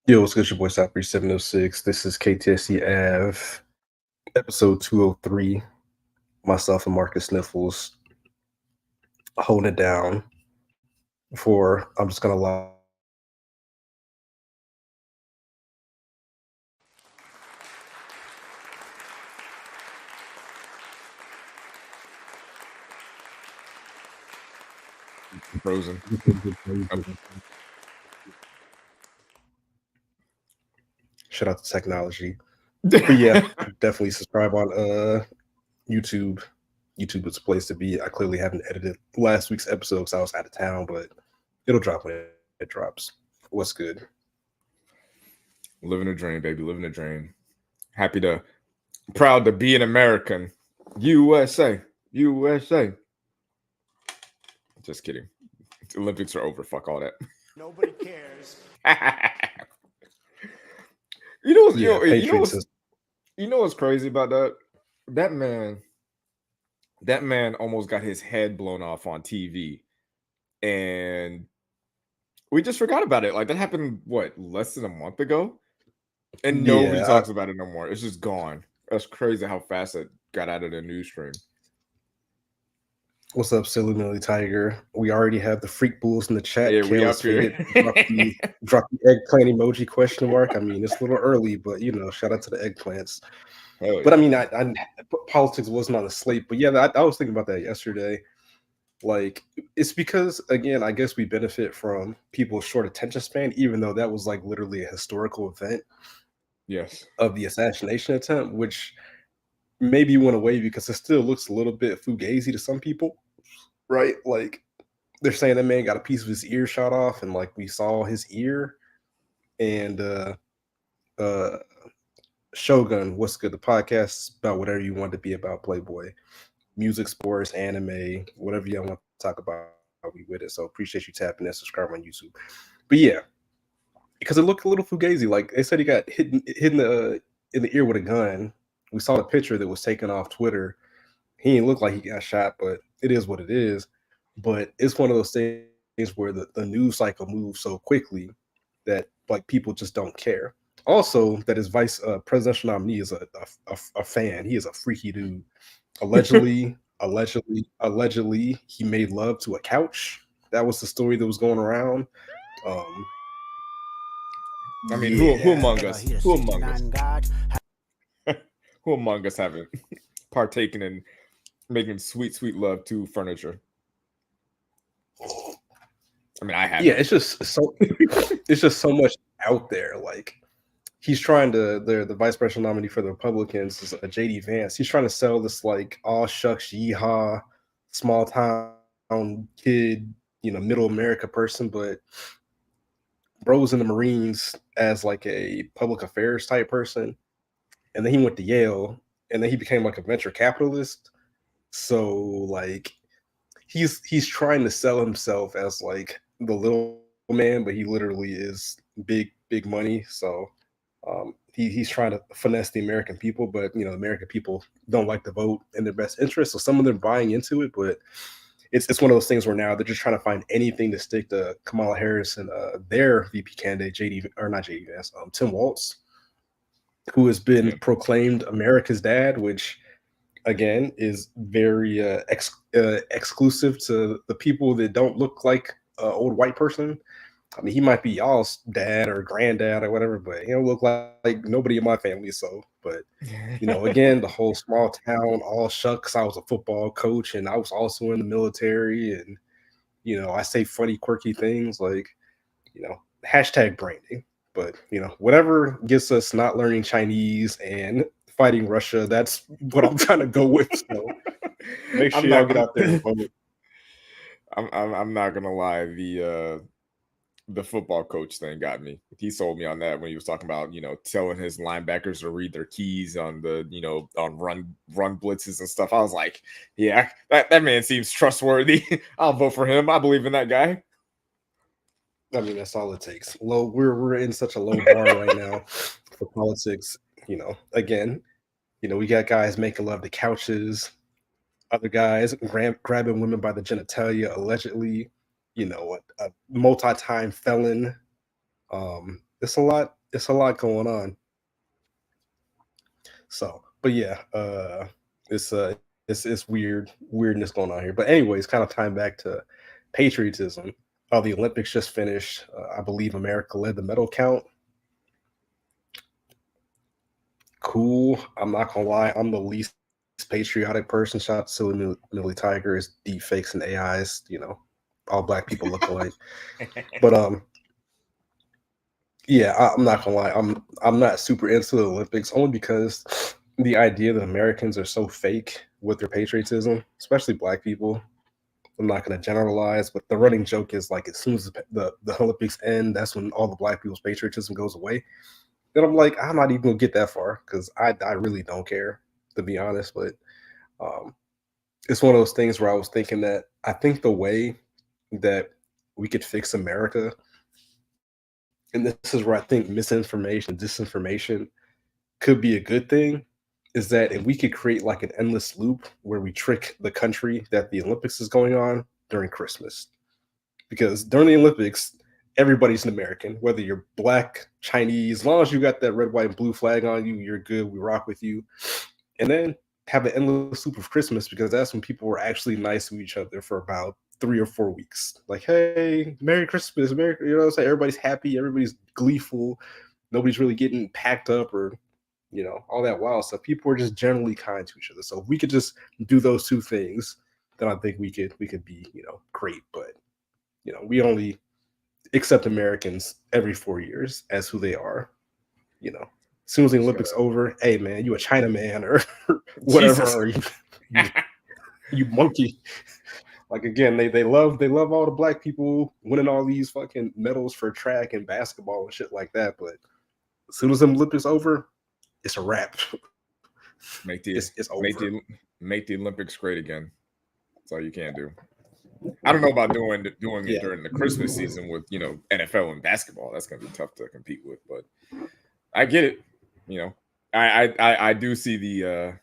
Yo, what's good? Your boy South 706. This is KTSC Ave, episode 203. Myself and Marcus Sniffles holding it down for, I'm just going to lie. Frozen. Shout out to technology. But yeah, definitely subscribe on YouTube. YouTube is a place to be. I clearly haven't edited last week's episode because I was out of town, but it'll drop when it drops. What's good? Living a dream, baby. Living a dream. Proud to be an American. USA. USA. Just kidding. The Olympics are over. Fuck all that. Nobody cares. You know what's crazy about that? That man almost got his head blown off on TV. And we just forgot about it. Like that happened, less than a month ago? And nobody talks about it no more. It's just gone. That's crazy how fast it got out of the news stream. What's up, Silly Millie Tiger? We already have the freak bulls in the chat. Yeah, we up here. Drop the eggplant emoji question mark. I mean, it's a little early, but shout out to the eggplants. Yeah. But I mean, I politics wasn't on the slate. But yeah, I was thinking about that yesterday. Like, it's because, again, I guess we benefit from people's short attention span, even though that was like literally a historical event. Yes. Of the assassination attempt, which maybe went away because it still looks a little bit fugazi to some people, right? Like, they're saying that man got a piece of his ear shot off, and like we saw his ear. And Shogun, what's good? The podcast about whatever you want to be about, Playboy, music, sports, anime, whatever you want to talk about, we with it. So appreciate you tapping in, subscribe on YouTube. But yeah, because it looked a little fugazi. Like they said, he got hit in the ear with a gun. We saw the picture that was taken off Twitter. He didn't look like he got shot, but it is what it is. But it's one of those things where the news cycle moves so quickly that like people just don't care. Also, that his vice presidential nominee is a fan. He is a freaky dude. Allegedly, he made love to a couch. That was the story that was going around. I mean, who among us? Who among us? Who among us haven't partaken in making sweet, sweet love to furniture? I mean, I have. Yeah, it's just so much out there. Like, he's trying to the vice presidential nominee for the Republicans is JD Vance. He's trying to sell this like all shucks yeehaw small town kid, middle America person, but bro was in the Marines as like a public affairs type person, and then he went to Yale, and then he became like a venture capitalist. So like he's trying to sell himself as like the little man, but he literally is big money. So he's trying to finesse the American people, but the American people don't like to vote in their best interest. So some of them buying into it, but it's one of those things where now they're just trying to find anything to stick to Kamala Harris and their VP candidate Tim Walz, who has been proclaimed America's dad, which again is very exclusive to the people that don't look like an old white person. I mean, he might be y'all's dad or granddad or whatever, but he don't look like nobody in my family. So, but again, the whole small town, all shucks. I was a football coach, and I was also in the military, and I say funny, quirky things like, hashtag branding. But whatever gets us not learning Chinese and fighting Russia, that's what I'm trying to go with. So make sure y'all get out there and vote. I'm not gonna lie, the football coach thing got me. He sold me on that when he was talking about, telling his linebackers to read their keys on the, on run blitzes and stuff. I was like, yeah, that man seems trustworthy. I'll vote for him. I believe in that guy. I mean, that's all it takes. We're in such a low bar right now for politics. Again, we got guys making love to couches, other guys grabbing women by the genitalia, allegedly. A multi-time felon it's a lot. It's a lot going on. So, but yeah, it's it's weirdness going on here. But anyways, kind of tying back to patriotism. The Olympics just finished. I believe America led the medal count. Cool. I'm not gonna lie. I'm the least patriotic person. Shout out to Silly Millie Tigers, deep fakes and AIs. You know, all black people look alike. But yeah, I'm not gonna lie. I'm not super into the Olympics only because the idea that Americans are so fake with their patriotism, especially black people. I'm not gonna generalize, but the running joke is like as soon as the Olympics end, that's when all the black people's patriotism goes away. And I'm like, I'm not even gonna get that far because I really don't care, to be honest. But um, it's one of those things where I was thinking that I think the way that we could fix America, and this is where I think misinformation, disinformation could be a good thing, is that if we could create like an endless loop where we trick the country that the Olympics is going on during Christmas. Because during the Olympics, everybody's an American, whether you're black, Chinese, as long as you got that red, white, and blue flag on you, you're good. We rock with you. And then have an endless loop of Christmas because that's when people were actually nice to each other for about 3 or 4 weeks. Like, hey, Merry Christmas, Merry, you know what I'm saying? Everybody's happy, everybody's gleeful, nobody's really getting packed up or all that wild stuff. People are just generally kind to each other. So if we could just do those two things, then I think we could be, great. But we only accept Americans every 4 years as who they are. As soon as the Olympics over, hey man, you a Chinaman or whatever, or you monkey. Like again, they love all the black people winning all these fucking medals for track and basketball and shit like that. But as soon as the Olympics over, it's a wrap. Make the Olympics great again. That's all you can do. I don't know about doing it during the Christmas season with NFL and basketball. That's gonna be tough to compete with, but I get it. I do see the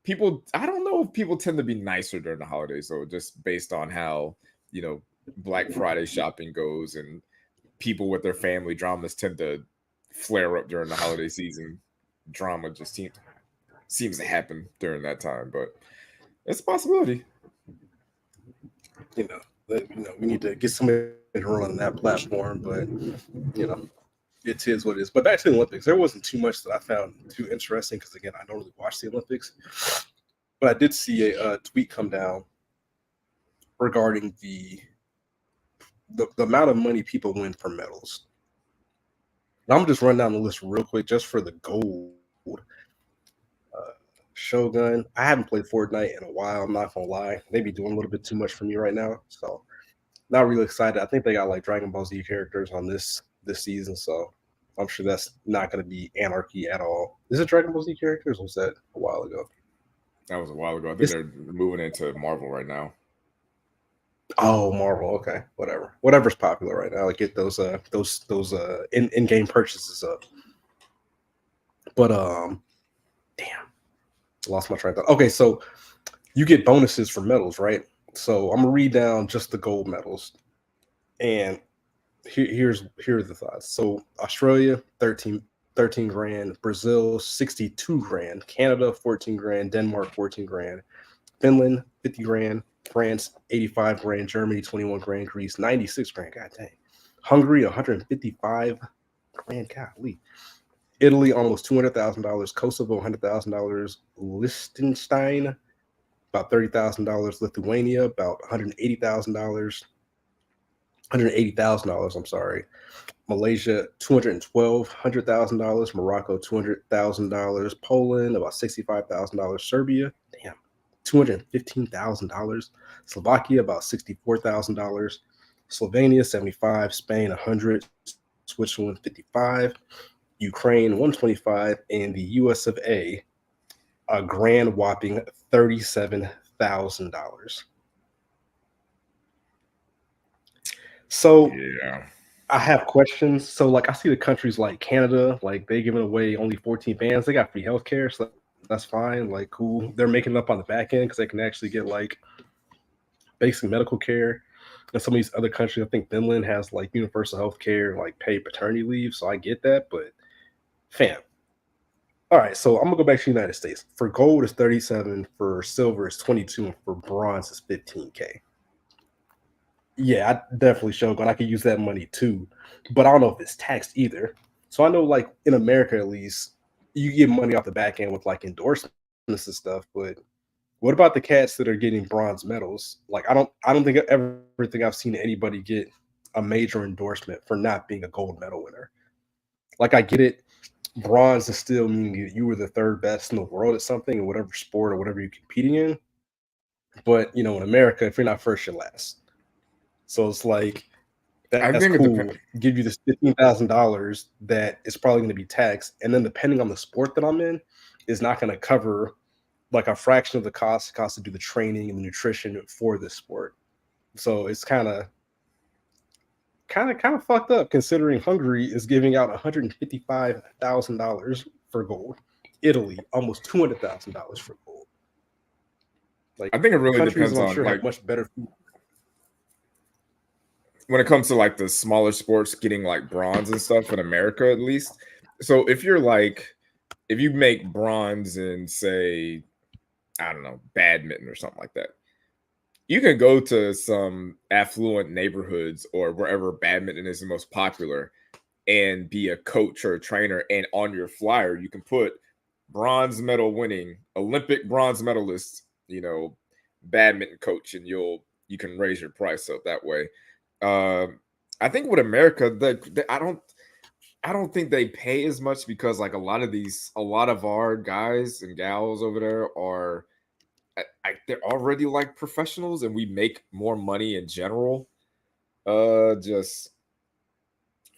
people. I don't know if people tend to be nicer during the holidays, though, just based on how Black Friday shopping goes, and people with their family dramas tend to flare up during the holiday season. Drama just seems to happen during that time, but it's a possibility. We need to get somebody to run that platform, but it is what it is. But back to the Olympics, there wasn't too much that I found too interesting because again, I don't really watch the Olympics, but I did see a tweet come down regarding the amount of money people win for medals. Now, I'm just running down the list real quick just for the gold. Shogun. I haven't played Fortnite in a while. I'm not gonna lie. They be doing a little bit too much for me right now. So not really excited. I think they got like Dragon Ball Z characters on this season. So I'm sure that's not gonna be anarchy at all. Is it Dragon Ball Z characters? Or was that a while ago? That was a while ago. I think they're moving into Marvel right now. Oh, Marvel. Okay, whatever's popular right now. Like get those in-game purchases up. But damn, lost my train of thought. Okay, so you get bonuses for medals, right? So I'm gonna read down just the gold medals, and here are the thoughts. So Australia 13 grand, Brazil 62 grand, Canada 14 grand, Denmark 14 grand, Finland 50 grand, France 85 grand, Germany 21 grand, Greece 96 grand. God dang. Hungary 155 grand. Golly. Italy almost $200,000, Kosovo $100,000, Liechtenstein about $30,000, Lithuania about $180,000. I'm sorry. Malaysia $212,000, Morocco $200,000, Poland about $65,000, Serbia $215,000, Slovakia about $64,000, Slovenia 75, Spain 100, Switzerland 55. Ukraine 125, and the US of A, a grand whopping $37,000. So yeah, I have questions. So like I see the countries like Canada, like they giving away only 14 bands. They got free healthcare, so that's fine. Like cool. They're making it up on the back end because they can actually get like basic medical care. in some of these other countries. I think Finland has like universal health care, like paid paternity leave. So I get that, but fam. All right, so I'm gonna go back to the United States. For gold is 37, for silver is 22, and for bronze is 15K. Yeah, I definitely Shogun. I could use that money too, but I don't know if it's taxed either. So I know, like in America at least, you get money off the back end with like endorsements and stuff. But what about the cats that are getting bronze medals? Like I don't think everything I've seen anybody get a major endorsement for not being a gold medal winner. Like I get it, bronze is still meaning you were the third best in the world at something, in whatever sport or whatever you're competing in. But in America, if you're not first, you're last. So it's like I that's think it cool. depends. Give you this $15,000 that is probably going to be taxed, and then depending on the sport that I'm in, is not going to cover like a fraction of the cost to do the training and the nutrition for this sport. So it's kind of fucked up considering Hungary is giving out $155,000 for gold. Italy almost $200,000 for gold. Like I think it really countries depends that I'm on sure like have much better food. when it comes to like the smaller sports getting like bronze and stuff in America at least. So if you make bronze in say, I don't know, badminton or something like that, you can go to some affluent neighborhoods or wherever badminton is the most popular and be a coach or a trainer, and on your flyer you can put bronze medal winning Olympic bronze medalist, badminton coach, and you can raise your price up that way. I think with America, I don't think they pay as much because like a lot of our guys and gals over there are they're already like professionals, and we make more money in general. Just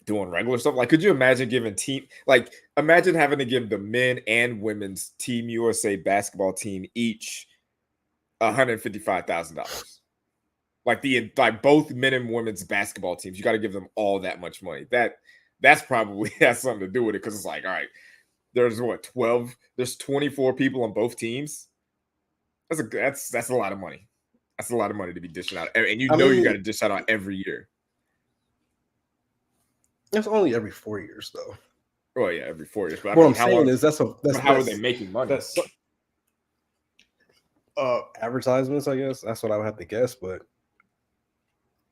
doing regular stuff. Like, could you imagine imagine having to give the men and women's Team USA basketball team each $155,000? Like both men and women's basketball teams, you got to give them all that much money. That's probably has something to do with it, because it's like, all right, there's 12, there's 24 people on both teams. That's a lot of money. That's a lot of money to be dishing out, and you got to dish that out every year. It's only every 4 years though. Well, yeah, every 4 years. But what I'm saying is how are they making money? That's advertisements, I guess. That's what I would have to guess, but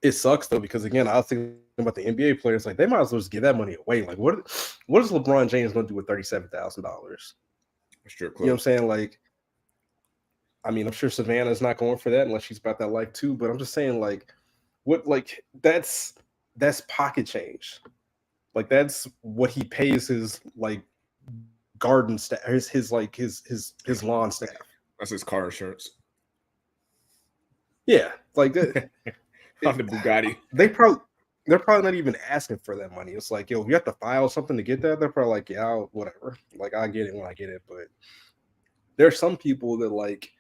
it sucks though, because again, I was thinking about the NBA players. Like, they might as well just give that money away. Like, what is LeBron James going to do with $37,000? Strip club. You know what I'm saying? Like, I mean, I'm sure Savannah's not going for that unless she's about that life too. But I'm just saying, like, that's pocket change. Like, that's what he pays his like garden staff, his lawn staff. That's his car insurance. Yeah, like that. On the Bugatti. They're probably not even asking for that money. It's like, yo, if you have to file something to get that, they're probably like, yeah, whatever. Like, I get it when I get it. But there are some people that, like,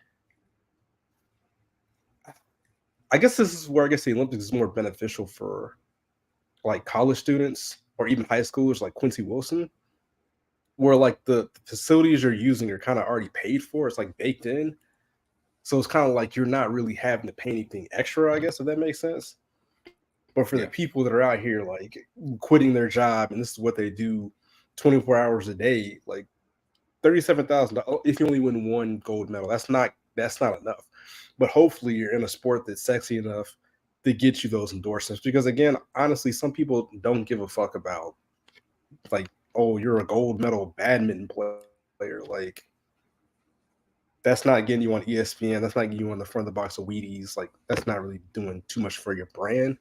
I guess this is where I guess the Olympics is more beneficial for like college students or even high schoolers like Quincy Wilson, where like the facilities you're using are kind of already paid for. It's like baked in. So it's kind of like you're not really having to pay anything extra, I guess, if that makes sense. But for the people that are out here like quitting their job and this is what they do 24 hours a day, like $37,000 if you only win one gold medal, that's not enough. But hopefully you're in a sport that's sexy enough to get you those endorsements. Because again, honestly, some people don't give a fuck about like, oh, you're a gold medal badminton player. Like, that's not getting you on ESPN. That's not getting you on the front of the box of Wheaties. Like, that's not really doing too much for your brand.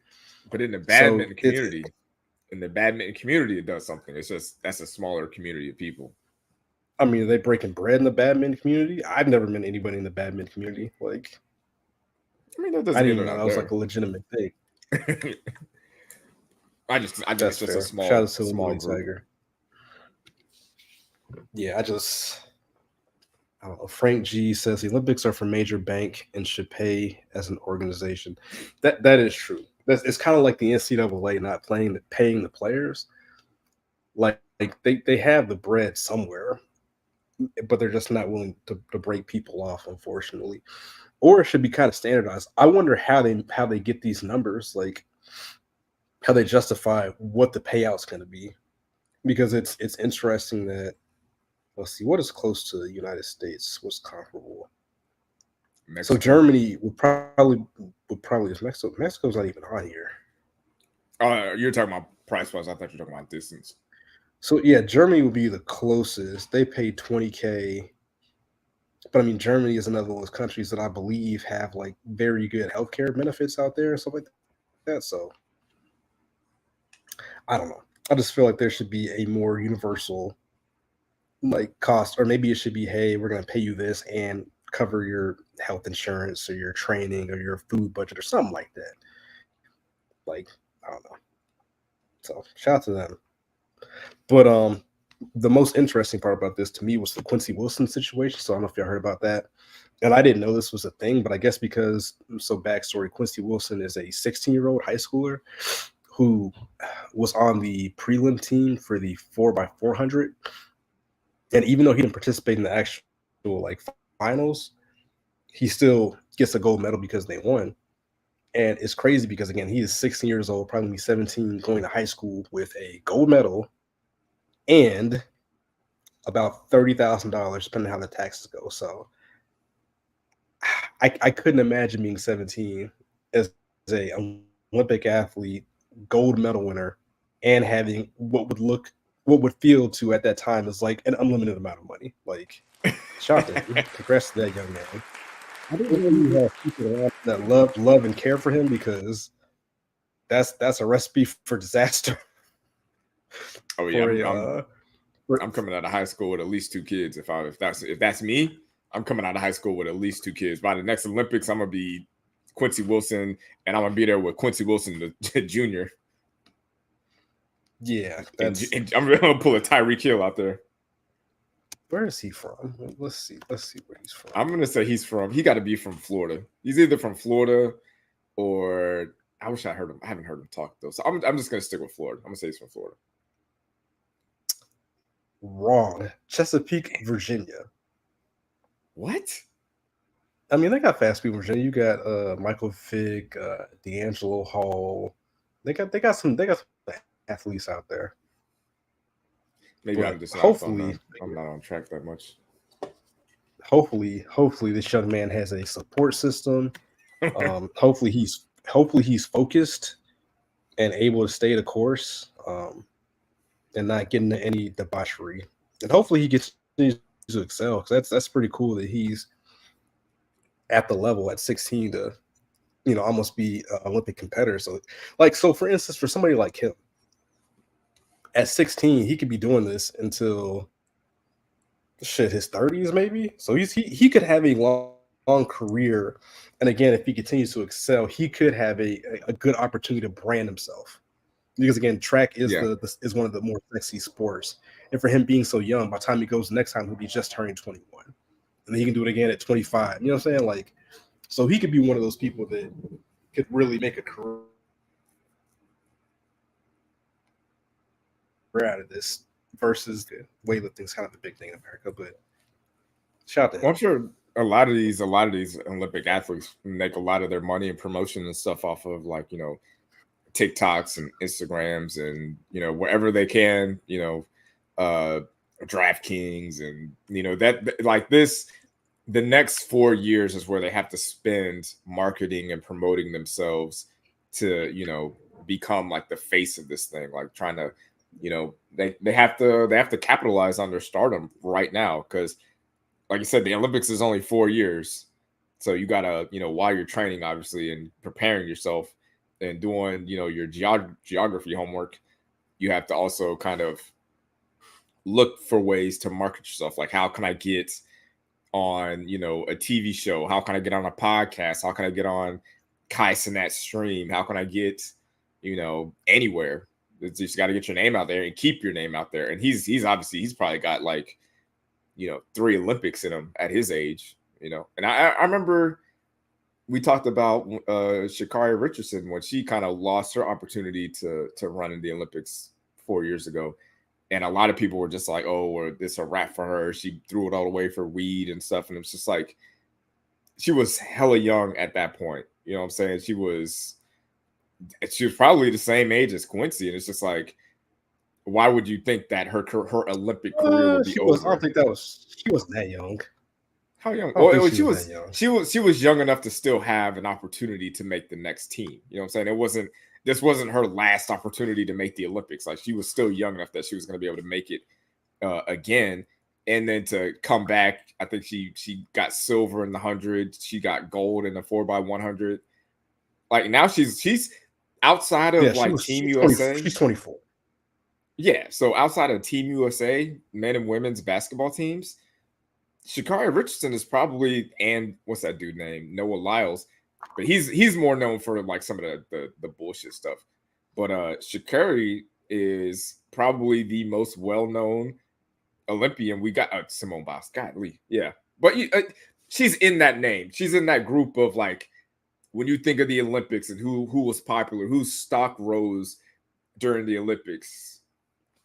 But in the badminton community, it does something. It's just that's a smaller community of people. I mean, are they breaking bread in the badminton community? I've never met anybody in the badminton community. Like, I mean, that I didn't even know that was like a legitimate thing. I just it's just a small, shout out to small group. Tiger. Yeah, I don't know. Frank G says the Olympics are for major bank and should pay as an organization. That is true. It's kind of like the NCAA not paying the players. Like they have the bread somewhere. but they're just not willing to break people off, unfortunately. Or it should be kind of standardized. I wonder how they get these numbers, like how they justify what the payout's going to be, because it's interesting that, let's see, what is close to the United States, what's comparable. Mexico. So Germany would probably is Mexico. Mexico's not even on here. You're talking about price wise. I thought you were talking about distance. So yeah, Germany would be the closest. They paid 20K. But I mean, Germany is another one of those countries that I believe have like very good healthcare benefits out there and stuff like that. So I don't know. I just feel like there should be a more universal like cost, or maybe it should be, hey, we're gonna pay you this and cover your health insurance or your training or your food budget or something like that. Like, I don't know. So shout out to them. But the most interesting part about this to me was the Quincy Wilson situation. So I don't know if y'all heard about that. And I didn't know this was a thing, but I guess because, so backstory, Quincy Wilson is a 16-year-old high schooler who was on the prelim team for the 4x400. And even though he didn't participate in the actual like finals, he still gets a gold medal because they won. And it's crazy because, again, he is 16 years old, probably 17, going to high school with a gold medal and about $30,000, depending on how the taxes go. So I couldn't imagine being 17 as a Olympic athlete, gold medal winner, and having what would feel to at that time is like an unlimited amount of money. Like, shout out to him. Congrats to that young man. I didn't know you have people around that love and care for him, because that's a recipe for disaster. Oh yeah, For I'm coming out of high school with at least 2 kids. If that's me, I'm coming out of high school with at least 2 kids. By the next Olympics, I'm gonna be Quincy Wilson, and I'm gonna be there with Quincy Wilson, the junior. Yeah, and I'm gonna pull a Tyreek Hill out there. Where is he from? Let's see where he's from. I'm gonna say he got to be from Florida. He's either from Florida or I wish I heard him. I haven't heard him talk though. So I'm just gonna stick with Florida. I'm gonna say he's from Florida. Wrong. Chesapeake, Virginia. What? I mean, they got fast people in Virginia. You got Michael Vick, D'Angelo Hall. They got some athletes out there. Maybe But I'm just hopefully I'm not on track that much. Hopefully this young man has a support system. Hopefully he's focused and able to stay the course, and not get into any debauchery. And hopefully he gets to excel, because that's pretty cool that he's at the level at 16 to, almost be an Olympic competitor. So for instance, for somebody like him at 16, he could be doing this until his 30s maybe. So he could have a long career, and again, if he continues to excel, he could have a good opportunity to brand himself, because again, track is is one of the more sexy sports. And for him being so young, by the time he goes next time, he'll be just turning 21, and then he can do it again at 25. You know what I'm saying? Like, so he could be one of those people that could really make a career out of this, versus the weightlifting's kind of the big thing in America. But shout out to him. Well, I'm sure a lot of these Olympic athletes make a lot of their money and promotion and stuff off of, like, TikToks and Instagrams and, wherever they can, DraftKings, and, that like this, the next 4 years is where they have to spend marketing and promoting themselves to, become like the face of this thing, like trying to, they have to capitalize on their stardom right now. Because like you said, the Olympics is only 4 years. So you gotta, while you're training, obviously, and preparing yourself and doing, your geography homework, you have to also kind of look for ways to market yourself. Like, how can I get on, a TV show? How can I get on a podcast? How can I get on Kai Cenat's stream? How can I get, anywhere? You just got to get your name out there and keep your name out there. And he's obviously, he's probably got like, 3 Olympics in him at his age, And I remember we talked about Sha'Carri Richardson when she kind of lost her opportunity to run in the Olympics 4 years ago. And a lot of people were just like, "Oh, or this a wrap for her. She threw it all away for weed and stuff." And it's just like she was hella young at that point. You know what I'm saying? She was probably the same age as Quincy, and it's just like, why would you think that her Olympic career would be She was. I don't over? think that was. She wasn't that young. How young? I don't Well, think she was that young. she was young enough to still have an opportunity to make the next team. You know what I'm saying? This wasn't her last opportunity to make the Olympics. Like she was still young enough that she was going to be able to make it again, and then to come back. I think she got silver in the 100. She got gold in the 4x100. Like now she's outside of Yeah, she like was. Team She's 20, USA. she's 24. Yeah, so outside of Team USA, men and women's basketball teams, Sha'Carri Richardson is probably, and what's that dude name? Noah Lyles, but he's more known for like some of the bullshit stuff. But Sha'Carri is probably the most well-known Olympian. We got Simone Biles, godly, yeah. But she's in that name. She's in that group of like when you think of the Olympics and who was popular, whose stock rose during the Olympics.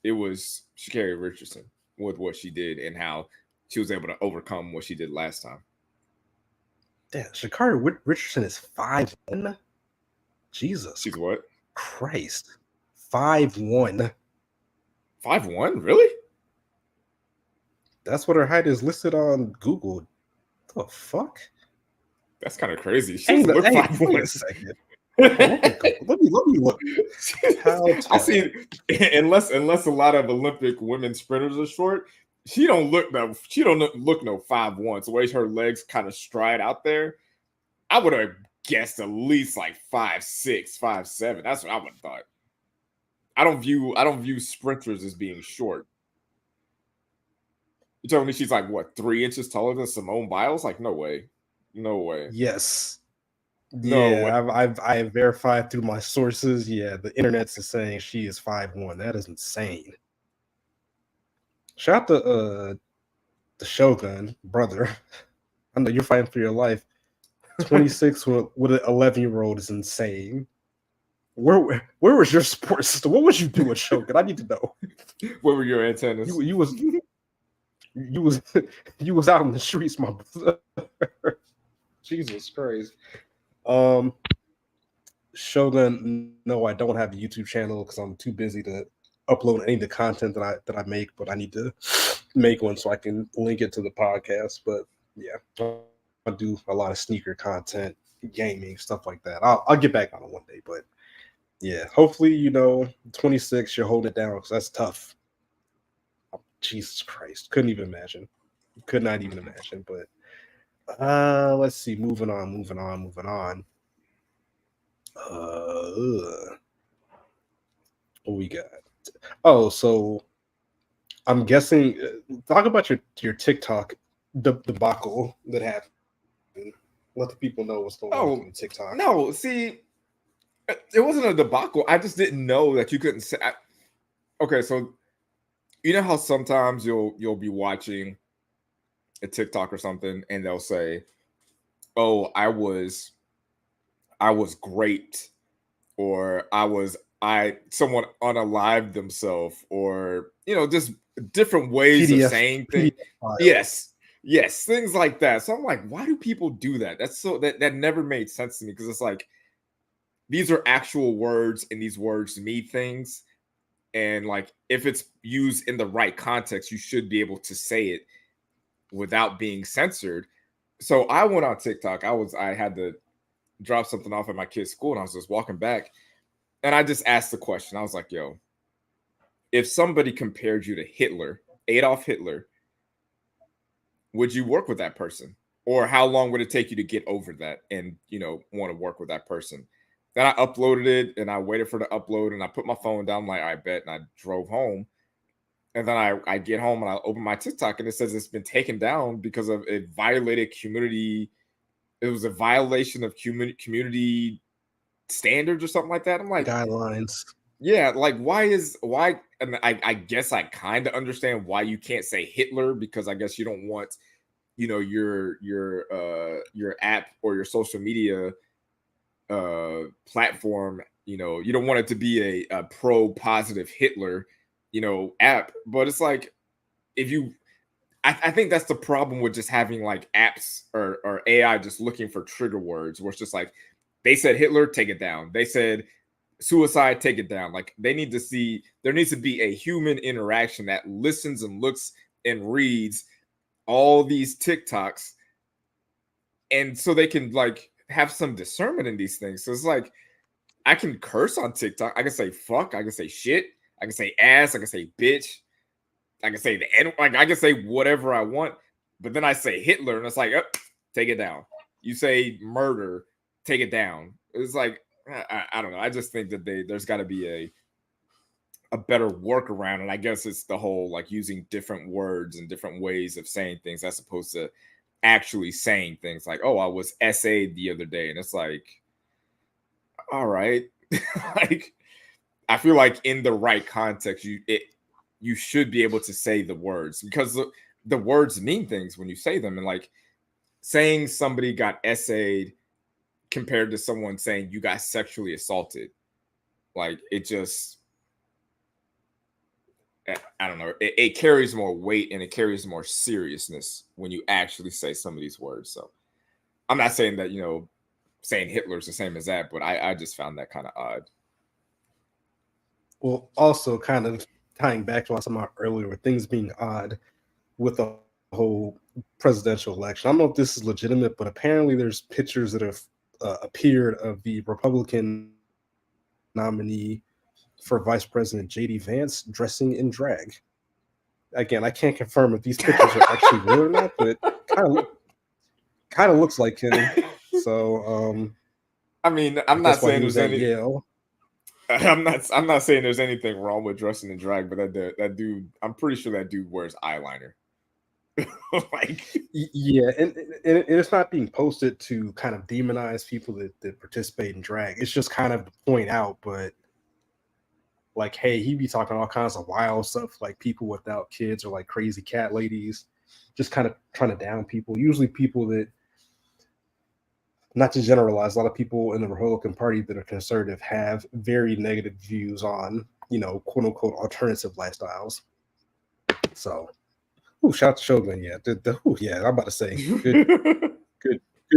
It was Sha'Carri Richardson with what she did and how she was able to overcome what she did last time. Damn, Sha'Carri Richardson is 5'1". Jesus. She's what? Christ. 5'1". 5'1"? Really? That's what her height is listed on Google. The fuck? That's kind of crazy. She doesn't look 5'1". Wait a second. Let me look. I see. Unless a lot of Olympic women sprinters are short, she don't look no 5'1". The way her legs kind of stride out there, I would have guessed at least like 5'6", 5'7". That's what I would have thought. I don't view sprinters as being short. You telling me she's like what 3 inches taller than Simone Biles? Like no way. Yes. No way. I've verified through my sources. Yeah, the internet's is saying she is 5'1". That is insane. Shout out to the Shogun brother. I know you're fighting for your life. 26 with an 11-year-old is insane. Where was your support system? What was you doing, Shogun? I need to know. Where were your antennas? You was out in the streets, my brother. Jesus Christ. Shogun, no, I don't have a YouTube channel because I'm too busy to upload any of the content that I make, but I need to make one so I can link it to the podcast. But yeah, I do a lot of sneaker content, gaming, stuff like that. I'll get back on it one day, but yeah, hopefully 26 you're holding it down because that's tough. Oh, Jesus Christ, couldn't even imagine. Could not even imagine. But let's see, moving on. What we got? Oh, so I'm guessing. Talk about your TikTok debacle that happened. Let the people know what's going on with TikTok. No, see, it wasn't a debacle. I just didn't know that you couldn't say. Okay, so you know how sometimes you'll be watching a TikTok or something, and they'll say, "Oh, I was great," or someone unalived themselves, or just different ways PDF, of saying things. Yes, things like that. So I'm like, why do people do that? That never made sense to me because it's like these are actual words and these words mean things. And like if it's used in the right context, you should be able to say it without being censored. So I went on TikTok. I had to drop something off at my kid's school and I was just walking back and I just asked the question. I was like, yo, if somebody compared you to Hitler, Adolf Hitler, would you work with that person? Or how long would it take you to get over that and, want to work with that person? Then I uploaded it and I waited for the upload and I put my phone down like, I bet. And I drove home. And then I get home and I open my TikTok and it says it's been taken down because of it violated community. It was a violation of community standards or something like that. I'm like, guidelines. Yeah, like why? And I guess I kind of understand why you can't say Hitler because I guess you don't want, your app or your social media platform. You don't want it to be a pro positive Hitler app. But it's like, if you, I think that's the problem with just having like apps or AI just looking for trigger words, where it's just like, they said Hitler, take it down. They said suicide, take it down. Like, they need to see, there needs to be a human interaction that listens and looks and reads all these TikToks, and so they can like have some discernment in these things. So it's like, I can curse on TikTok. I can say fuck. I can say shit. I can say ass. I can say bitch. I can say like, I can say whatever I want. But then I say Hitler, and it's like, oh, take it down. You say murder, take it down. It's like, I don't know. I just think that there's got to be a better workaround, and I guess it's the whole like using different words and different ways of saying things as opposed to actually saying things like, oh, I was SA'd the other day, and it's like, all right. Like, I feel like in the right context, you should be able to say the words, because the words mean things when you say them. And like, saying somebody got SA'd compared to someone saying you got sexually assaulted, like, it just, I don't know, it carries more weight and it carries more seriousness when you actually say some of these words. So I'm not saying that, saying Hitler's the same as that, but I just found that kind of odd. Well, also kind of tying back to what I was talking about earlier with things being odd with the whole presidential election. I don't know if this is legitimate, but apparently there's pictures that have appeared of the Republican nominee for Vice President J.D. Vance dressing in drag. Again, I can't confirm if these pictures are actually real or not, but it kind of looks like him. So, I mean, I'm not saying there's any. Yale. I'm not saying there's anything wrong with dressing in drag, but that dude, I'm pretty sure that dude wears eyeliner. Like, yeah, and it's not being posted to kind of demonize people that participate in drag. It's just kind of to point out, but like, hey, he be talking all kinds of wild stuff, like people without kids or like crazy cat ladies, just kind of trying to down people. Usually people that, not to generalize, a lot of people in the Republican Party that are conservative have very negative views on, quote unquote alternative lifestyles. So, shout out to Shogun. Yeah, yeah, I'm about to say good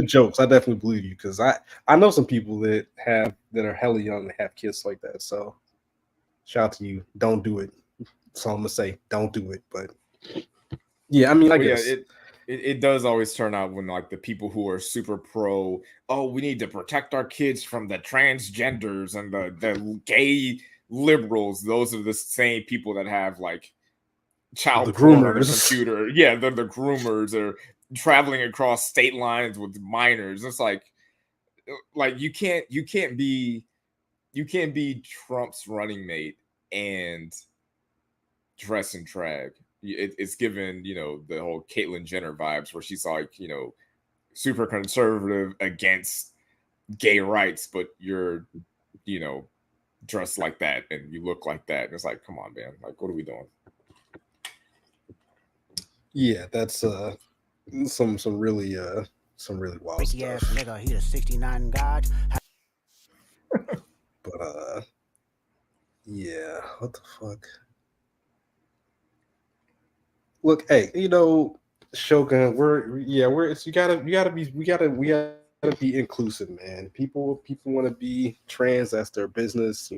jokes. I definitely believe you, because I know some people that are hella young that have kids like that. So, shout out to you. Don't do it. That's all I'm gonna say. Don't do it. But yeah, I mean, I guess. Yeah, it does always turn out when like the people who are super pro, oh, we need to protect our kids from the transgenders and the gay liberals. Those are the same people that have like child porn on the computer. Yeah, the groomers are traveling across state lines with minors. It's like you can't be Trump's running mate and dress in drag. It's given, the whole Caitlyn Jenner vibes, where she's like, super conservative against gay rights, but you're, dressed like that and you look like that. And it's like, come on, man. Like, what are we doing? Yeah, that's some really wild Freaky stuff. ass nigga, he a 69 god. But yeah, what the fuck? Look, hey, Shogun, we gotta be inclusive, man. People want to be trans, that's their business,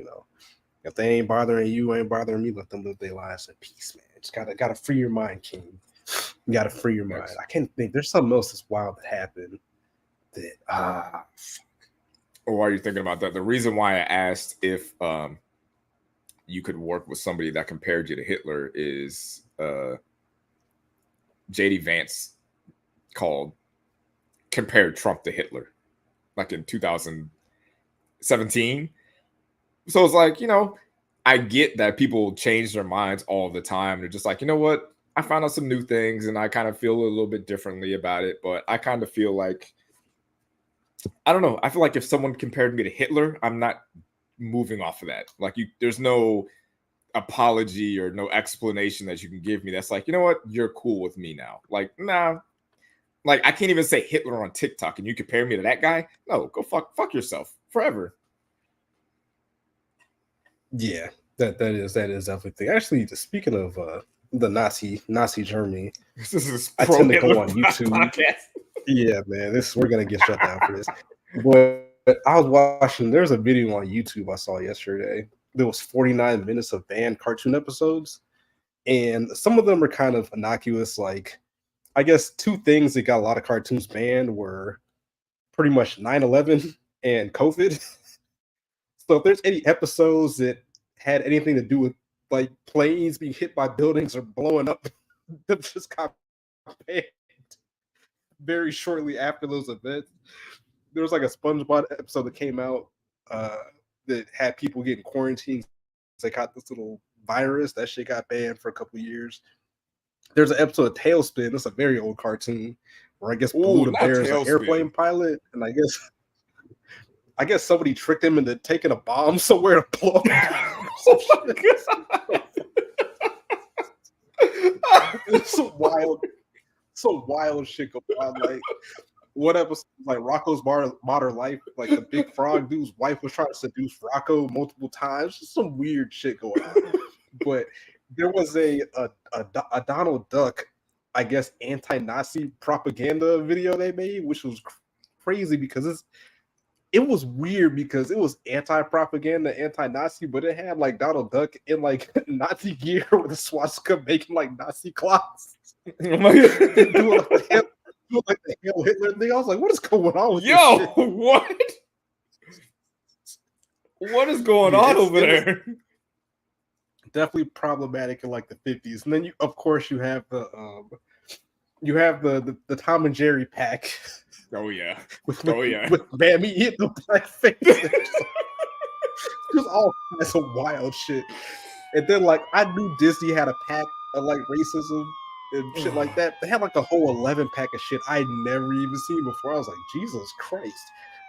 If they ain't bothering you, ain't bothering me, let them live their lives in peace, man. Just gotta free your mind, King. You gotta free your mind. I can't think. There's something else that's wild that happened. That Why are you thinking about that? The reason why I asked if you could work with somebody that compared you to Hitler is JD Vance compared Trump to Hitler, like in 2017. So it's like, I get that people change their minds all the time. They're just like, you know what? I found out some new things and I kind of feel a little bit differently about it. But I kind of feel like, I don't know. I feel like if someone compared me to Hitler, I'm not moving off of that. Like, there's no apology or no explanation that you can give me that's like, you know what, you're cool with me now. Like, nah. Like, I can't even say Hitler on TikTok and you compare me to that guy. No, go fuck yourself forever. Yeah, That is definitely thing. Actually, speaking of the Nazi Germany, This is I tend to go on YouTube. podcast. Yeah, man, we're gonna get shut down for this. But I was watching. There's a video on YouTube I saw yesterday. There was 49 minutes of banned cartoon episodes, and some of them are kind of innocuous. Like, I guess two things that got a lot of cartoons banned were pretty much 9/11 and COVID. So if there's any episodes that had anything to do with like planes being hit by buildings or blowing up, that just got banned very shortly after those events. There was like a SpongeBob episode that came out that had people getting quarantined. They got this little virus. That shit got banned for a couple of years. There's an episode of Tailspin. It's a very old cartoon where I guess Blue the Bear is an airplane pilot, and I guess somebody tricked him into taking a bomb somewhere to blow up. Oh my God. Some wild shit going on. Like what episode, like Rocco's Modern Life, like the big frog dude's wife was trying to seduce Rocco multiple times. Just some weird shit going on. But there was a Donald Duck, I guess, anti-Nazi propaganda video they made, which was crazy because it was weird because it was anti-propaganda, anti-Nazi, but it had like Donald Duck in like Nazi gear with a swastika making like Nazi clocks. Oh my God. doing like the Hail Hitler thing. I was like, what is going on with this shit? What? What is going on over there? Definitely problematic in like the 50s. And then you have the Tom and Jerry pack. Oh yeah. With Mammy eating the blackface. Just all kinds of wild shit. And then like I knew Disney had a pack of like racism and shit like that. They had like a whole 11 pack of shit I'd never even seen before. I was like, Jesus Christ.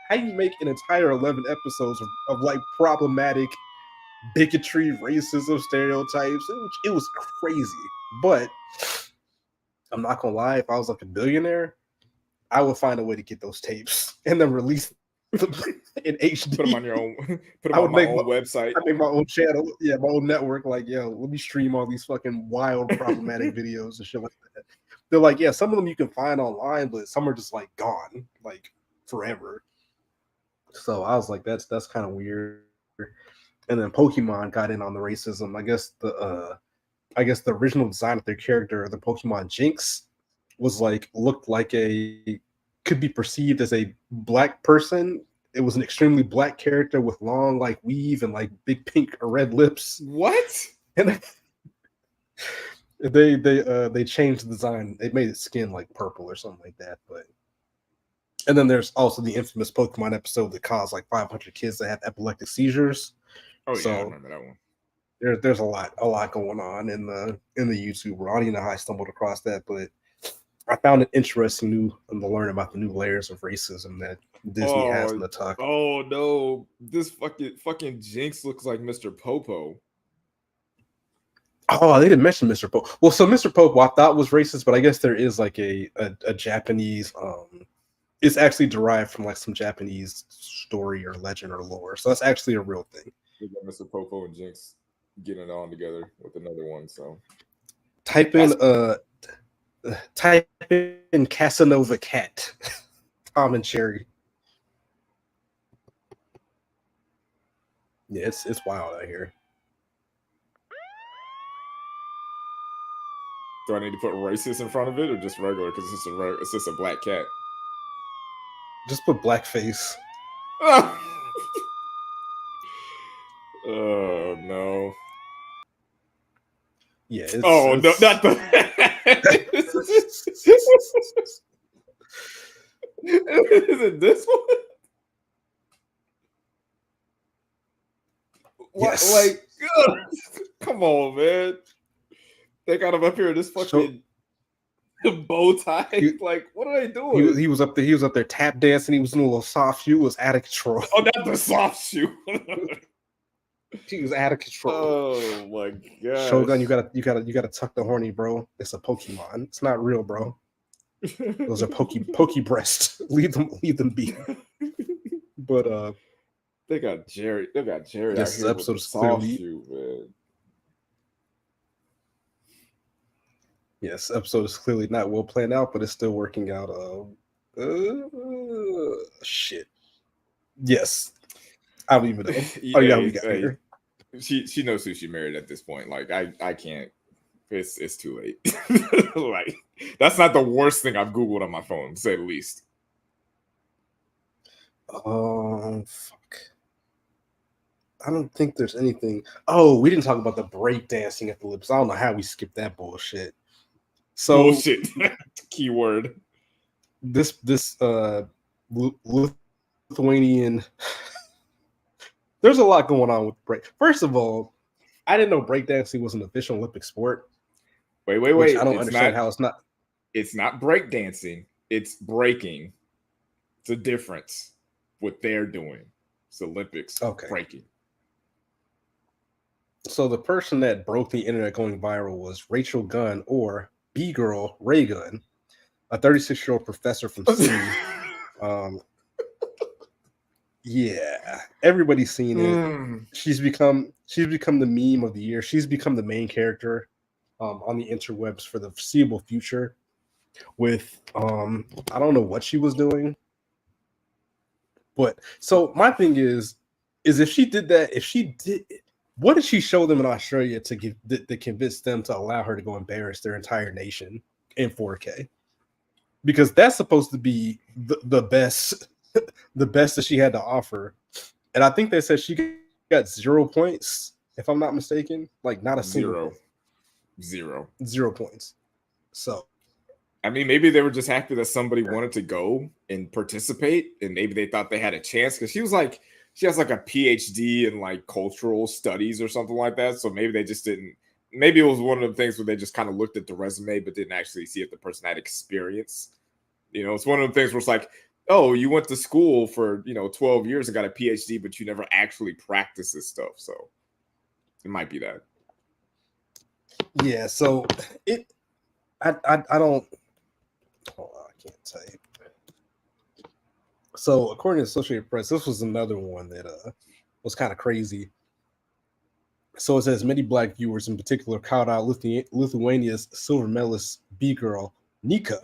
How do you make an entire 11 episodes of like problematic bigotry, racism, stereotypes? It was crazy. But I'm not gonna lie, if I was like a billionaire, I would find a way to get those tapes and then release them in HD. Put them on your own. Put them on my own website. I make my own channel, my own network. Like, yo, let me stream all these fucking wild, problematic videos and shit like that. They're like, yeah, some of them you can find online, but some are just like gone, like forever. So I was like, that's kind of weird. And then Pokemon got in on the racism. I guess the original design of their character, the Pokemon Jinx, was like looked like could be perceived as a black person. It was an extremely black character with long like weave and like big pink or red lips. What? And they changed the design. They made its skin like purple or something like that. And then there's also the infamous Pokemon episode that caused like 500 kids to have epileptic seizures. Oh yeah, I remember that one. There's a lot going on in the YouTube world. I don't even know how I stumbled across that, but I found it interesting to learn about the new layers of racism that Disney has in the talk. Oh no, this fucking Jinx looks like Mr. Popo. Oh, they didn't mention Mr. Popo. Well, so Mr. Popo I thought was racist, but I guess there is like a Japanese. It's actually derived from like some Japanese story or legend or lore, so that's actually a real thing. Mr. Popo and Jinx getting it on together with another one. So type in Casanova Cat, Tom and Jerry. Yeah, it's wild out here. Do I need to put racist in front of it or just regular? Because it's just a black cat. Just put blackface. Oh no. Yeah. No, not the. Is it this one? What? Yes. Like, come on, man. They got him up here in this fucking bow tie. Like, what are they doing? He was up there. He was up there tap dancing. He was in a little soft shoe. It was out of control. Oh, not the soft shoe. He was out of control. Oh my god. Shogun, you gotta tuck the horny, bro. It's a Pokemon. It's not real, bro. Those are poke breasts. Leave them be. But They got Jerry out Yes, here this with episode the is soft clearly shoe, man. yes, episode is clearly not well planned out, but it's still working out. Shit. Yes, I don't even know. Oh yeah, we got here. She knows who she married at this point. Like I can't. It's too late. Like that's not the worst thing I've Googled on my phone, to say the least. Fuck. I don't think there's anything. Oh, we didn't talk about the break dancing at the lips. I don't know how we skipped that bullshit. So Bullshit. Keyword. This Lithuanian. There's a lot going on with break. First of all, I didn't know breakdancing was an official Olympic sport. Wait. Which I don't understand how it's not. It's not breakdancing. It's breaking. It's a difference. What they're doing. It's Olympics. Okay. Breaking. So the person that broke the internet going viral was Rachel Gunn, or B-Girl Ray Gunn, a 36-year-old professor from Sydney. Yeah, everybody's seen it. She's become the meme of the year. She's become the main character on the interwebs for the foreseeable future. With I don't know what she was doing, but so my thing is if she did that, what did she show them in Australia to convince them to allow her to go embarrass their entire nation in 4K? Because that's supposed to be the best. The best that she had to offer, and I think they said she got 0 points, if I'm not mistaken. Like not a single. Zero points. So, I mean, maybe they were just happy that somebody wanted to go and participate, and maybe they thought they had a chance because she has like a PhD in like cultural studies or something like that. So maybe they just didn't. Maybe it was one of the things where they just kind of looked at the resume but didn't actually see if the person had experience. You know, it's one of the things where it's like, oh, you went to school for 12 years and got a PhD, but you never actually practiced this stuff. So it might be that. Yeah. So I don't. Hold on, I can't tell you. So according to Associated Press, this was another one that was kind of crazy. So it says many Black viewers, in particular, called out Lithuania's silver medalist B-Girl Nika.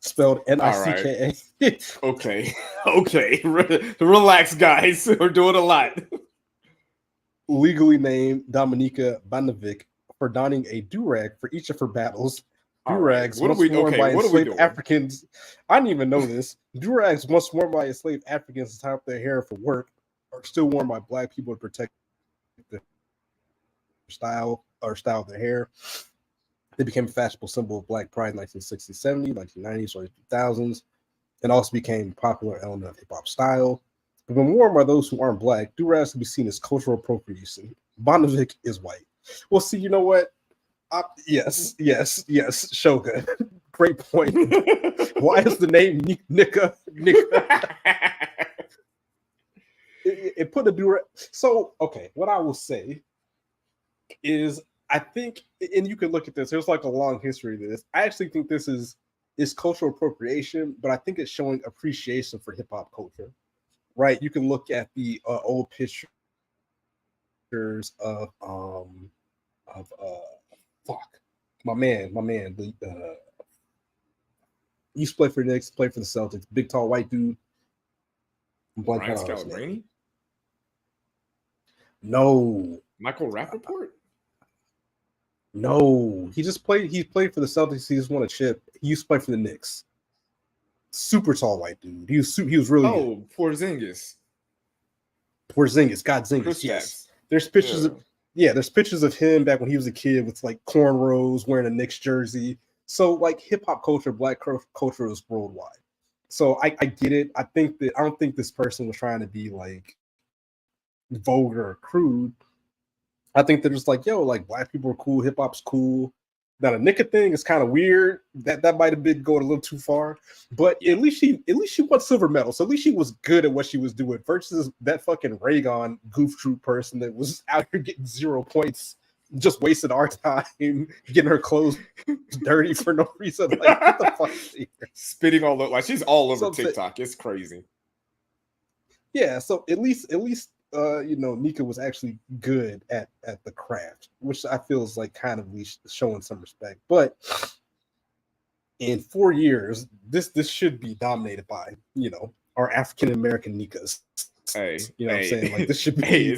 Spelled Nicka. Right. Okay. Relax, guys. We're doing a lot. Legally named Dominika Banovic for donning a do-rag for each of her battles. Do-rags once worn by enslaved Africans. I didn't even know this. Do-rags once worn by enslaved Africans to tie up their hair for work are still worn by Black people to protect their style of their hair. They became a fashionable symbol of Black pride in 1960s, 70s, 1990s, early 2000s, and also became a popular element of hip-hop style. But when worn by those who aren't Black, do-rags can be seen as cultural appropriation. Banovic is white. Well, see, you know what? Yes, Shogun. Great point. Why is the name Nika? It put a do-rag. So, okay, what I will say is, I think, and you can look at this, there's like a long history of this. I actually think this is cultural appropriation, but I think it's showing appreciation for hip-hop culture, right? You can look at the old pictures of my man, used to play for the Knicks, play for the Celtics, big tall white dude. Ryan Scalabrine? No. Michael Rappaport? No, he played for the Celtics. He just won a chip. He used to play for the Knicks. Super tall white dude. He was really good. Porzingis. Godzingis. Yes. There's pictures there's pictures of him back when he was a kid with like cornrows, wearing a Knicks jersey. So like hip hop culture, Black culture is worldwide. So I get it. I don't think this person was trying to be like vulgar or crude. I think they're just like, yo, like Black people are cool, hip hop's cool. Now the Nika thing is kind of weird. That might have been going a little too far, but at least she won silver medal. So at least she was good at what she was doing versus that fucking Raygon goof troop person that was out here getting 0 points, just wasted our time getting her clothes dirty for no reason. Like what the fuck? Spitting all over, like she's all over TikTok. It's crazy. Yeah, so at least Nika was actually good at the craft, which I feel is like kind of at least showing some respect. But in 4 years, this should be dominated by our African American Nikas. Hey, You know what I'm saying? Like this should be. Hey,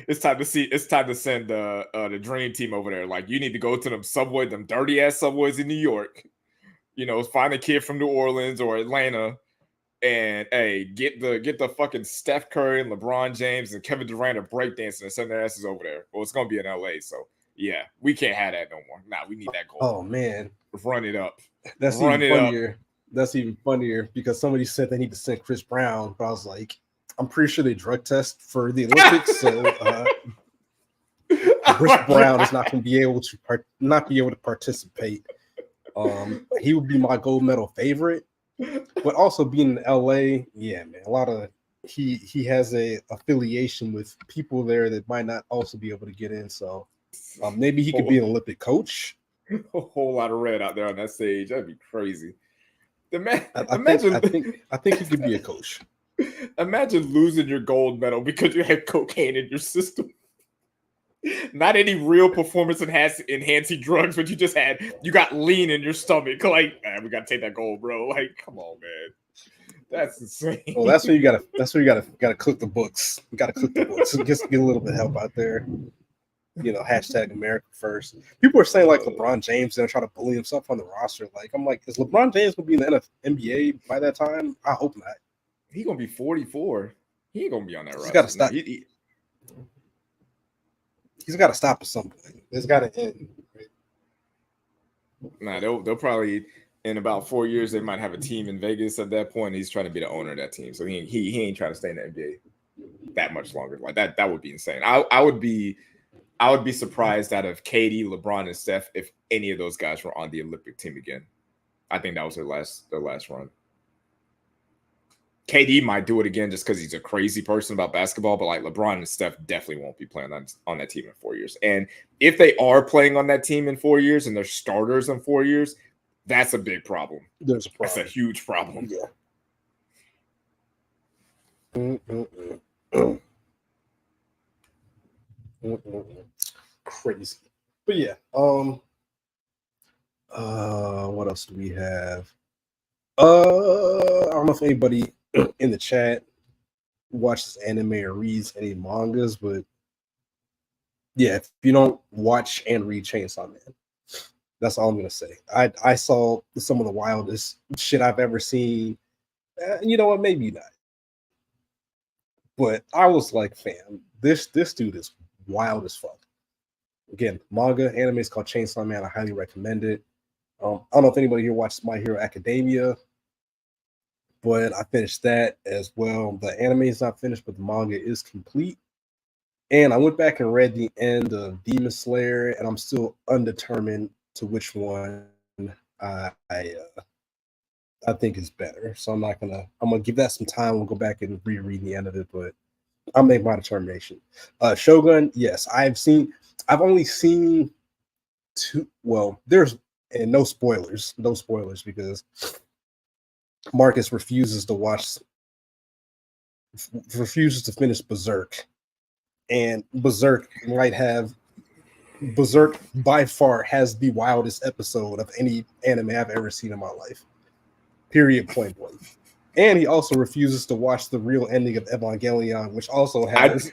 it's time to see. It's time to send the dream team over there. Like you need to go to them dirty ass subways in New York. Find a kid from New Orleans or Atlanta, and hey, get the fucking Steph Curry and LeBron James and Kevin Durant are breakdancing and send their asses over there. Well, it's gonna be in LA, so yeah, we can't have that no more. Nah, we need that goal. Oh man, run it up. That's even funnier. That's even funnier because somebody said they need to send Chris Brown, but I was like, I'm pretty sure they drug test for the Olympics, so Chris Brown is not going to be able to participate. He would be my gold medal favorite, but also being in LA, yeah, man, a lot of he has a affiliation with people there that might not also be able to get in. So maybe he could be an Olympic coach. A whole lot of red out there on that stage. That'd be crazy. I think he could be a coach. Imagine losing your gold medal because you had cocaine in your system. Not any real performance enhancing drugs, but you got lean in your stomach. Like, man, we gotta take that gold, bro. Like, come on, man. That's insane. Well, that's where you gotta cook the books. You gotta cook the books. Just get a little bit of help out there. Hashtag America first. People are saying like LeBron James gonna try to bully himself on the roster. Like, I'm like, is LeBron James gonna be in the NBA by that time? I hope not. He's gonna be 44. He ain't gonna be on that roster. He's got to stop. He's got to stop at some point. It's got to end. Right? Nah, they'll probably in about 4 years they might have a team in Vegas at that point. He's trying to be the owner of that team, so he ain't trying to stay in the NBA that much longer. Like that would be insane. I would be surprised out of KD, LeBron, and Steph if any of those guys were on the Olympic team again. I think that was their last run. KD might do it again just because he's a crazy person about basketball, but like LeBron and Steph definitely won't be playing on that team in 4 years. And if they are playing on that team in 4 years and they're starters in 4 years, that's a big problem. There's a problem. That's a huge problem. Yeah. Crazy. But yeah. What else do we have? I don't know if anybody in the chat watches anime or reads any mangas, but yeah, if you don't watch and read Chainsaw Man, that's all I'm gonna say. I saw some of the wildest shit I've ever seen. You know what? Maybe not, but I was like, fam, this dude is wild as fuck. Again, manga anime is called Chainsaw Man. I highly recommend it. I don't know if anybody here watches My Hero Academia, but I finished that as well. The anime is not finished, but the manga is complete. And I went back and read the end of Demon Slayer, and I'm still undetermined to which one I think is better. So I'm gonna give that some time. We'll go back and reread the end of it, but I'll make my determination. Shogun, yes, I've only seen two. Well, there's no spoilers because Marcus refuses to finish Berserk, and Berserk by far has the wildest episode of any anime I've ever seen in my life. Period. Point blank. And he also refuses to watch the real ending of Evangelion, which also has,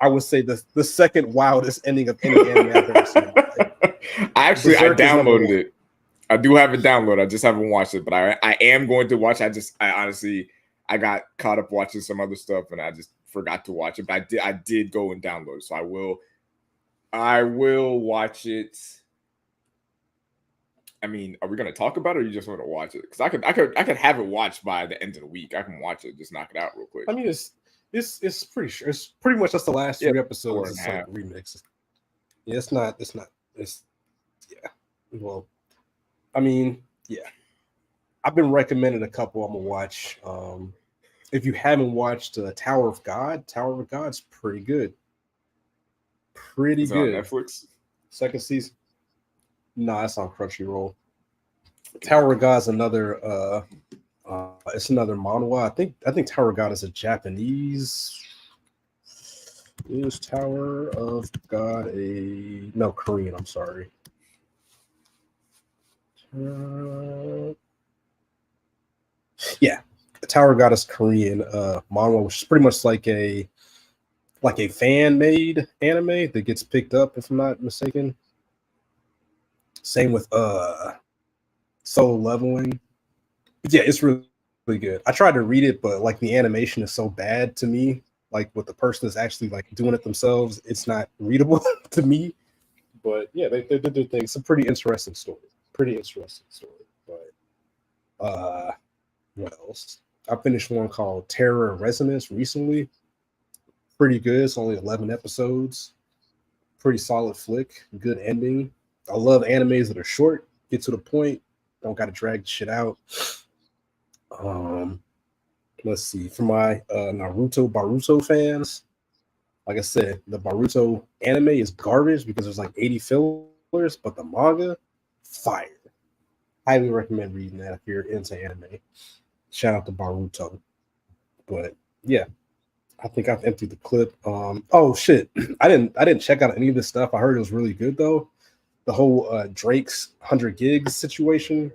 I would say, the second wildest ending of any anime I've ever seen in my life. I downloaded it. I do have it downloaded. I just haven't watched it, but I am going to watch. I honestly got caught up watching some other stuff and I just forgot to watch it. But I did go and download it, so I will watch it. I mean, are we going to talk about it, or you just want to watch it? Because I could have it watched by the end of the week. I can watch it, just knock it out real quick. I mean, it's pretty sure it's pretty much just the last 3 episodes. It's like remixes. Yeah, yeah. Well, I mean, yeah. I've been recommended a couple I'm gonna watch. If you haven't watched Tower of God's pretty good. Pretty good. On Netflix? Second season. No, it's on Crunchyroll. Tower of God's another It's another manhwa. I think Tower God is a Japanese. Is Tower of God a no Korean? I'm sorry. Yeah, Tower God is Korean manhwa, which is pretty much like a fan made anime that gets picked up, if I'm not mistaken. Same with Solo Leveling. But yeah, it's really, really good. I tried to read it, but like the animation is so bad to me. Like with the person that's actually like doing it themselves, it's not readable to me. But yeah, they did their thing. It's a pretty interesting story. Pretty interesting story. But what else? I finished one called Terror Resonance recently. Pretty good. It's only 11 episodes. Pretty solid flick. Good ending. I love animes that are short, get to the point, don't got to drag the shit out. Let's see. For my Boruto fans, like I said, the Boruto anime is garbage because there's like 80 fillers, but the manga, fire. Highly recommend reading that if you're into anime. Shout out to Boruto. But yeah, I think I've emptied the clip. Oh shit, I didn't check out any of this stuff. I heard it was really good though. The whole Drake's 100 gigs situation.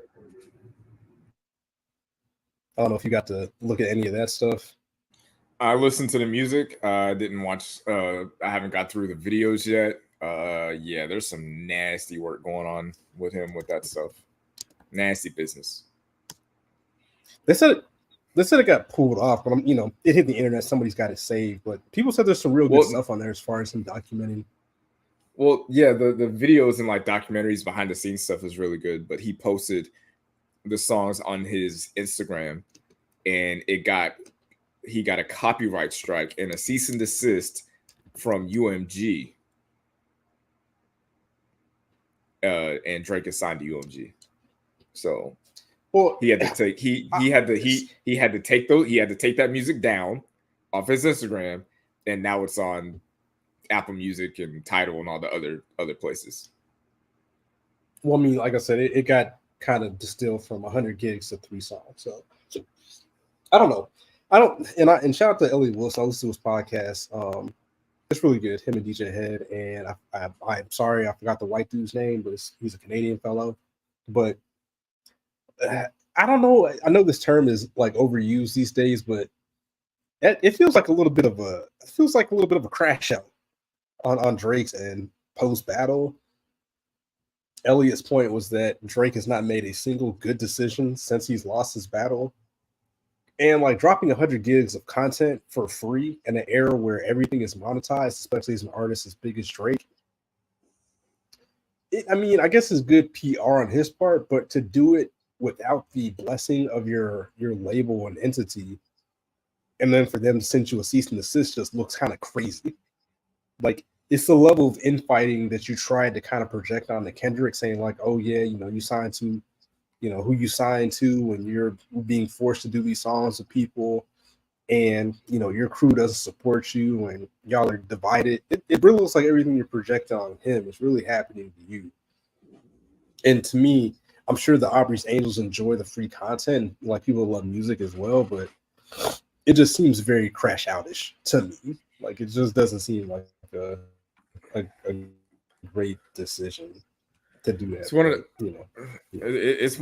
I don't know if you got to look at any of that stuff. I listened to the music. I didn't watch. I haven't got through the videos yet. Yeah, there's some nasty work going on with him with that stuff. Nasty business. They said it got pulled off, but it hit the internet. Somebody's got it saved, but people said there's some real good stuff on there as far as him documenting. Well, yeah, the videos and like documentaries behind the scenes stuff is really good, but he posted the songs on his Instagram and he got a copyright strike and a cease and desist from UMG. And Drake is signed to UMG. So he had to take he had to take that music down off his Instagram, and now it's on Apple Music and Tidal and all the other places. Well, I mean, like I said, it got kind of distilled from 100 gigs to 3 songs. So I don't know. And shout out to Elliot Wilson. I listen to his podcast. It's really good. Him and DJ Head. And I'm sorry, I forgot the white dude's name, but he's a Canadian fellow. But I don't know. I know this term is like overused these days, but it feels like a little bit of a crash out on Drake's end post battle. Elliot's point was that Drake has not made a single good decision since he's lost his battle. And like dropping 100 gigs of content for free in an era where everything is monetized, especially as an artist as big as Drake. I guess it's good PR on his part, but to do it without the blessing of your label and entity, and then for them to send you a cease and desist just looks kind of crazy. Like, it's the level of infighting that you tried to kind of project on the Kendrick, saying like, oh yeah, you signed to, who you signed to when you're being forced to do these songs with people, and your crew doesn't support you and y'all are divided. It really looks like everything you're projecting on him is really happening to you. And to me, I'm sure the Aubrey's Angels enjoy the free content, like people love music as well, but it just seems very crash outish to me. Like, it just doesn't seem like a great decision to do that. It's one of it's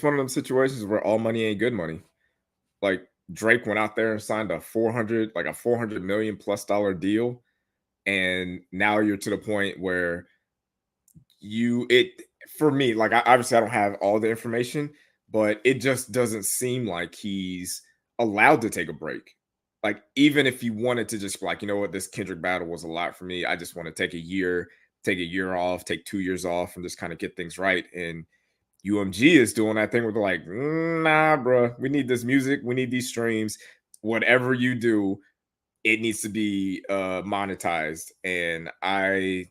one of them situations where all money ain't good money. Like, Drake went out there and signed a $400 million plus deal, and now you're to the point where for me, like, obviously I don't have all the information, but it just doesn't seem like he's allowed to take a break. Like, even if he wanted to just like, you know what, this Kendrick battle was a lot for me, I just want to take a year off, take 2 years off, and just kind of get things right. And UMG is doing that thing where they're like, nah, bro, we need this music, we need these streams. Whatever you do, it needs to be monetized. And I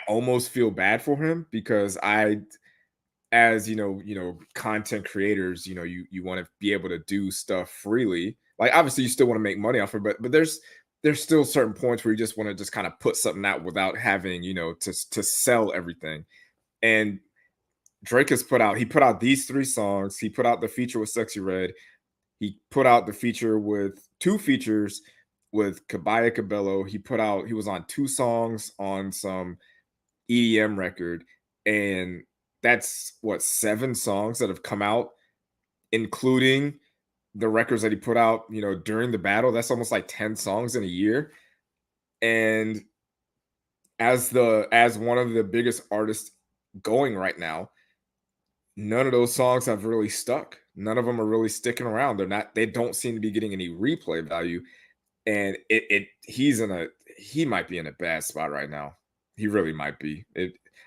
almost feel bad for him, because as content creators, you want to be able to do stuff freely. Like, obviously you still want to make money off it, but there's still certain points where you just want to just kind of put something out without having, to sell everything. And Drake has put out these 3 songs. He put out the feature with Sexy Red. He put out the feature with 2 features with Kabaya Cabello. He was on 2 songs on some EDM record, and that's what 7 songs that have come out, including the records that he put out, you know, during the battle. That's almost like 10 songs in a year. And as one of the biggest artists going right now, none of those songs have really stuck. None of them are really sticking around. They don't seem to be getting any replay value. And he might be in a bad spot right now. He really might be.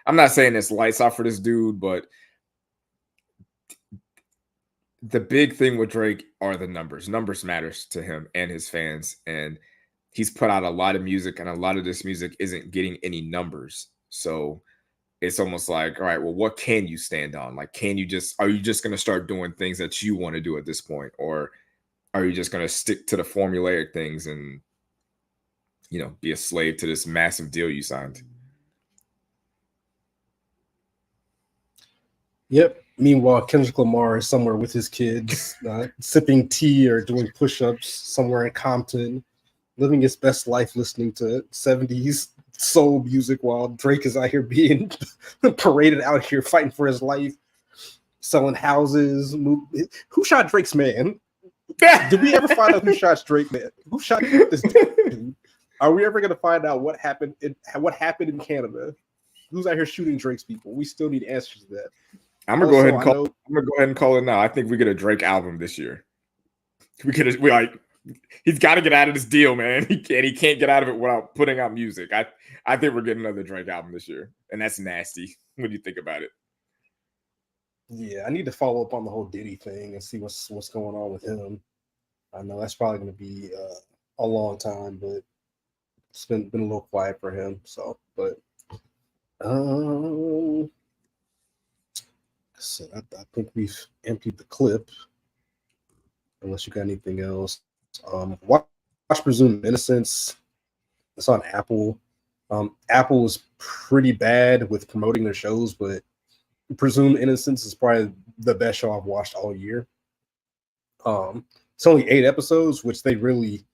I'm not saying it's lights off for this dude, but the big thing with Drake are the numbers. Numbers matters to him and his fans. And he's put out a lot of music, and a lot of this music isn't getting any numbers. So it's almost like, all right, well, what can you stand on? Like, are you just going to start doing things that you want to do at this point? Or are you just going to stick to the formulaic things and, you know, be a slave to this massive deal you signed? Yep. Meanwhile, Kendrick Lamar is somewhere with his kids, sipping tea or doing push-ups somewhere in Compton, living his best life, listening to 70s soul music, while Drake is out here being paraded out here fighting for his life, selling houses. Who shot Drake's man? Did we ever find out who shot Drake, man? Who shot this dude? Are we ever going to find out what happened in Canada? Who's out here shooting Drake's people? We still need answers to that. I'm gonna go ahead and call it now. I think we get a Drake album this year. He's got to get out of this deal, man. He can't get out of it without putting out music. I think we're getting another Drake album this year, and that's nasty when you think about it. Yeah, I need to follow up on the whole Diddy thing and see what's going on with him. I know that's probably going to be a long time, but it's been a little quiet for him. So, but so I think we've emptied the clip. Unless you got anything else. Watch Presumed Innocence. It's on Apple. Apple is pretty bad with promoting their shows, but Presumed Innocence is probably the best show I've watched all year. It's only 8 episodes, which they really,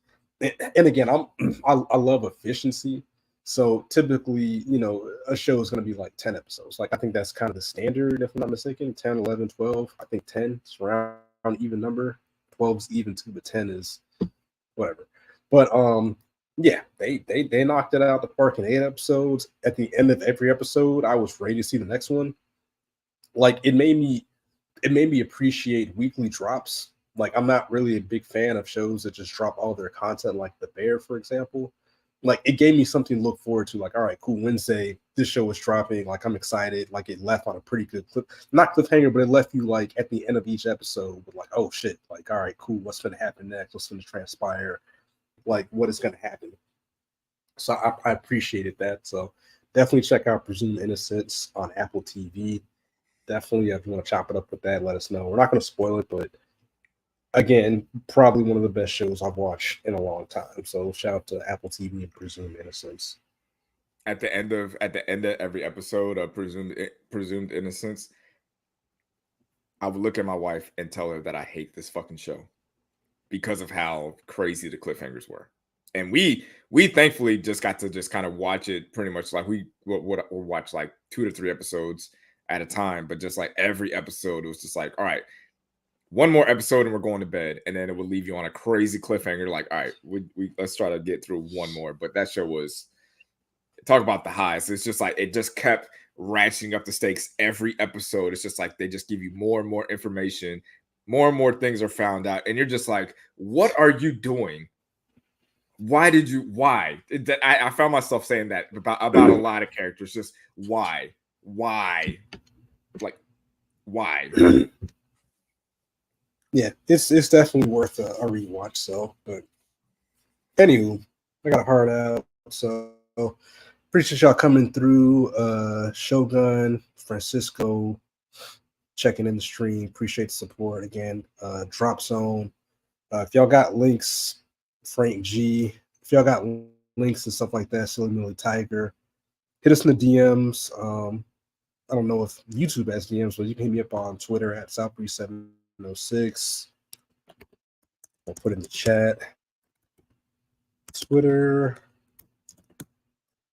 and again, I love efficiency. So typically, you know, a show is going to be like 10 episodes. Like, I think that's kind of the standard, if I'm not mistaken. 10, 11, 12. I think 10 is around even number. 12 is even too, but 10 is whatever. But yeah, they knocked it out the park in 8 episodes. At the end of every episode, I was ready to see the next one. Like, it made me appreciate weekly drops. Like, I'm not really a big fan of shows that just drop all their content, like The Bear, for example. Like, it gave me something to look forward to. Like, all right, cool, Wednesday, this show is dropping. Like, I'm excited. Like, it left on a pretty good not cliffhanger, but it left you, like, at the end of each episode with, like, oh, shit. Like, all right, cool, what's going to happen next? What's going to transpire? Like, what is going to happen? So I appreciated that. So definitely check out Presumed Innocence on Apple TV. Definitely, if you want to chop it up with that, let us know. We're not going to spoil it, but again, probably one of the best shows I've watched in a long time. So shout out to Apple TV and Presumed Innocence. At the end of every episode of Presumed Innocence, I would look at my wife and tell her that I hate this fucking show because of how crazy the cliffhangers were. And we thankfully just got to just kind of watch it pretty much like we'll watch like 2 to 3 episodes at a time. But just like every episode, it was just like, all right, one more episode and we're going to bed. And then it would leave you on a crazy cliffhanger. Like, all right, we let's try to get through one more. But that show was, talk about the highs. It's just like, it just kept ratcheting up the stakes every episode. It's just like, they just give you more and more information. More and more things are found out. And you're just like, what are you doing? Why? I found myself saying that about a lot of characters. Just why? Like, why? Yeah, it's definitely worth a rewatch. So, but anywho, I got a heart out. So appreciate y'all coming through. Shogun, Francisco, checking in the stream. Appreciate the support again. Drop Zone. If y'all got links, Frank G. If y'all got links and stuff like that, Silly Millie Tiger, hit us in the DMs. I don't know if YouTube has DMs, but you can hit me up on Twitter at Southbreeze706. I'll put it in the chat. Twitter.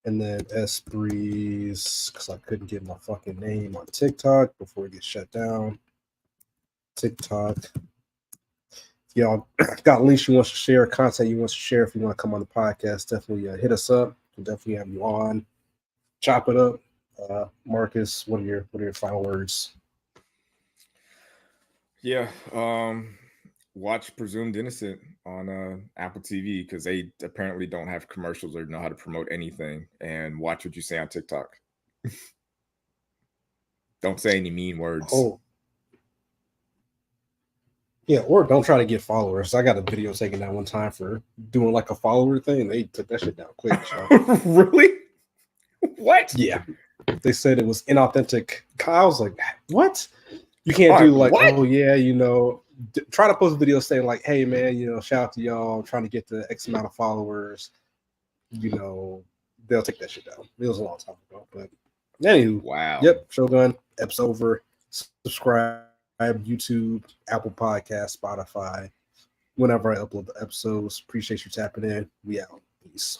And then SBreeze, because I couldn't get my fucking name on TikTok before it gets shut down. TikTok. If y'all got links you want to share, content you want to share, if you want to come on the podcast, definitely hit us up. We'll definitely have you on. Chop it up. Marcus, what are your final words? Yeah. Watch Presumed Innocent on Apple TV because they apparently don't have commercials or know how to promote anything. And watch what you say on TikTok. Don't say any mean words. Oh. Yeah, or don't try to get followers. I got a video taken that one time for doing like a follower thing. They took that shit down quick. So. Really? What? Yeah. They said it was inauthentic. I was like, what? You can't do like, what? Oh, yeah, try to post a video saying like, hey, man, shout out to y'all. I'm trying to get to X amount of followers. They'll take that shit down. It was a long time ago. But anywho, wow. Yep, Shogun, episode over. Subscribe, YouTube, Apple Podcast, Spotify. Whenever I upload the episodes, appreciate you tapping in. We out. Peace.